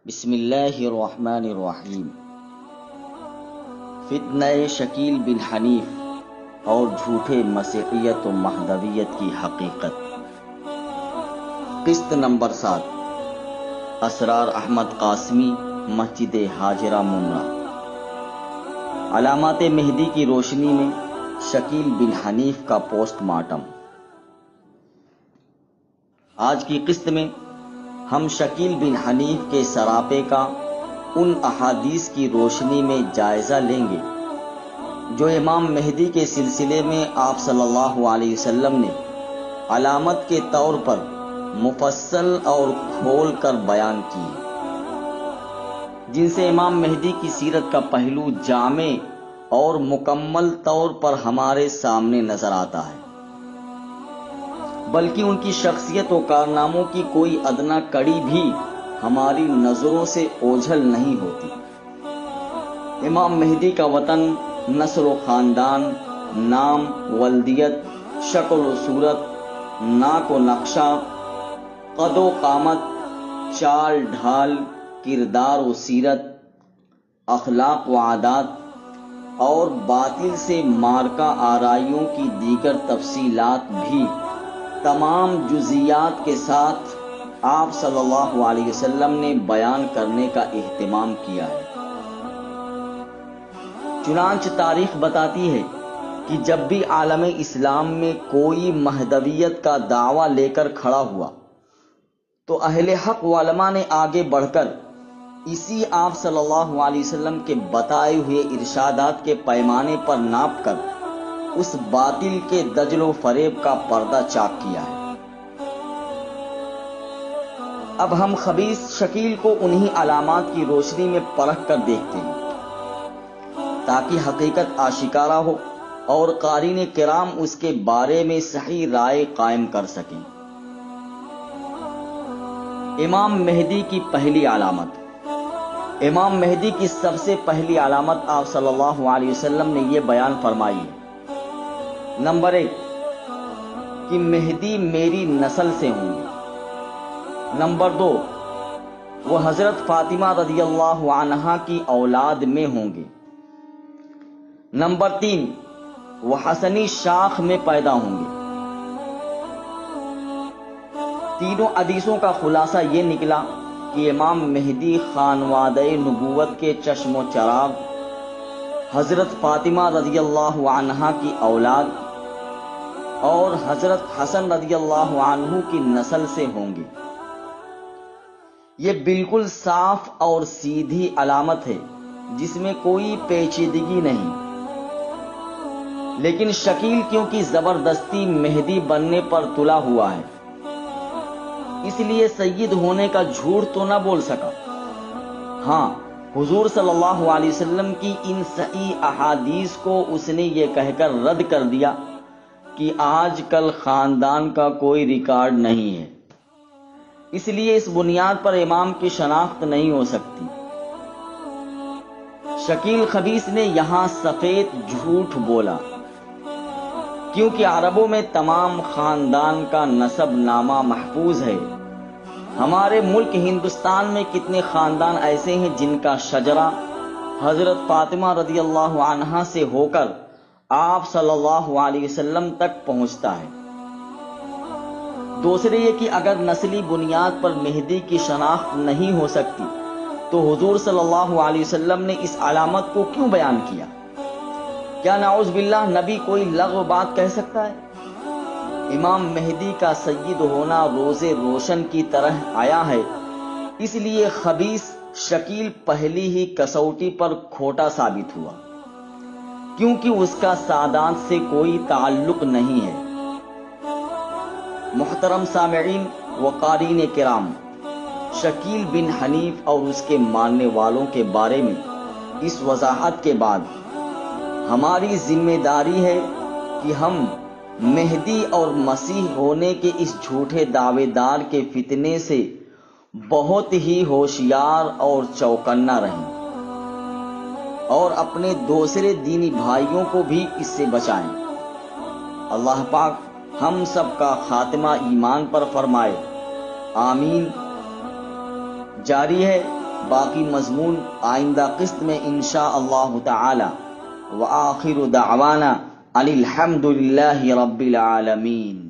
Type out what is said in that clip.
بسم اللہ الرحمن الرحیم۔ فتنہ شکیل بن حنیف اور جھوٹے مسیحیت و مہدویت کی حقیقت۔ قسط نمبر 7، اسرار احمد قاسمی، مسجد ہاجرہ ممرہ۔ علامات مہدی کی روشنی میں شکیل بن حنیف کا پوسٹ مارٹم۔ آج کی قسط میں ہم شکیل بن حنیف کے سراپے کا ان احادیث کی روشنی میں جائزہ لیں گے جو امام مہدی کے سلسلے میں آپ صلی اللہ علیہ وسلم نے علامت کے طور پر مفصل اور کھول کر بیان کی، جن سے امام مہدی کی سیرت کا پہلو جامع اور مکمل طور پر ہمارے سامنے نظر آتا ہے، بلکہ ان کی شخصیت و کارناموں کی کوئی ادنا کڑی بھی ہماری نظروں سے اوجھل نہیں ہوتی۔ امام مہدی کا وطن، نسل و خاندان، نام، ولدیت، شکل و صورت، ناک و نقشہ، قد و قامت، چال ڈھال، کردار و سیرت، اخلاق و عادات اور باطل سے مارکہ آرائیوں کی دیگر تفصیلات بھی تمام جزیات کے ساتھ آپ صلی اللہ علیہ وسلم نے بیان کرنے کا اہتمام کیا ہے۔ چنانچہ تاریخ بتاتی ہے کہ جب بھی عالم اسلام میں کوئی مہدویت کا دعویٰ لے کر کھڑا ہوا تو اہل حق علماء نے آگے بڑھ کر اسی آپ صلی اللہ علیہ وسلم کے بتائے ہوئے ارشادات کے پیمانے پر ناپ کر اس باطل کے دجل و فریب کا پردہ چاک کیا ہے۔ اب ہم خبیث شکیل کو انہی علامات کی روشنی میں پرکھ کر دیکھتے ہیں تاکہ حقیقت آشکارا ہو اور قارئین کرام اس کے بارے میں صحیح رائے قائم کر سکیں۔ امام مہدی کی پہلی علامت۔ امام مہدی کی سب سے پہلی علامت آپ صلی اللہ علیہ وسلم نے یہ بیان فرمائی ہے۔ نمبر 1 کہ مہدی میری نسل سے ہوں گے۔ نمبر 2 وہ حضرت فاطمہ رضی اللہ عنہا کی اولاد میں ہوں گے۔ نمبر 3 وہ حسنی شاخ میں پیدا ہوں گے۔ تینوں حدیثوں کا خلاصہ یہ نکلا کہ امام مہدی خانوادہ نبوت کے چشم و چراغ حضرت فاطمہ رضی اللہ عنہا کی اولاد اور حضرت حسن رضی اللہ عنہ کی نسل سے ہوں گے۔ یہ بالکل صاف اور سیدھی علامت ہے جس میں کوئی پیچیدگی نہیں، لیکن شکیل کیونکہ زبردستی مہدی بننے پر تلا ہوا ہے، اس لیے سید ہونے کا جھوٹ تو نہ بول سکا۔ ہاں، حضور صلی اللہ علیہ وسلم کی ان صحیح احادیث کو اس نے یہ کہہ کر رد کر دیا کہ آج کل خاندان کا کوئی ریکارڈ نہیں ہے، اس لیے اس بنیاد پر امام کی شناخت نہیں ہو سکتی۔ شکیل خبیث نے یہاں سفید جھوٹ بولا، کیونکہ عربوں میں تمام خاندان کا نسب نامہ محفوظ ہے۔ ہمارے ملک ہندوستان میں کتنے خاندان ایسے ہیں جن کا شجرہ حضرت فاطمہ رضی اللہ عنہا سے ہو کر آپ صلی اللہ علیہ وسلم تک پہنچتا ہے۔ دوسرے یہ کہ اگر نسلی بنیاد پر مہدی کی شناخت نہیں ہو سکتی تو حضور صلی اللہ علیہ وسلم نے اس علامت کو کیوں بیان کیا؟ کیا نعوذ باللہ نبی کوئی لغو بات کہہ سکتا ہے؟ امام مہدی کا سید ہونا روز روشن کی طرح آیا ہے، اس لیے خبیث شکیل پہلی ہی کسوٹی پر کھوٹا ثابت ہوا، کیونکہ اس کا سادات سے کوئی تعلق نہیں ہے۔ محترم سامعین و قارئین کرام، شکیل بن حنیف اور اس کے ماننے والوں کے بارے میں اس وضاحت کے بعد ہماری ذمہ داری ہے کہ ہم مہدی اور مسیح ہونے کے اس جھوٹے دعوے دار کے فتنے سے بہت ہی ہوشیار اور چوکنا رہیں اور اپنے دوسرے دینی بھائیوں کو بھی اس سے بچائیں۔ اللہ پاک ہم سب کا خاتمہ ایمان پر فرمائے، آمین۔ جاری ہے باقی مضمون آئندہ قسط میں انشاءاللہ تعالی۔ وآخر دعوانا الحمد للہ رب العالمین۔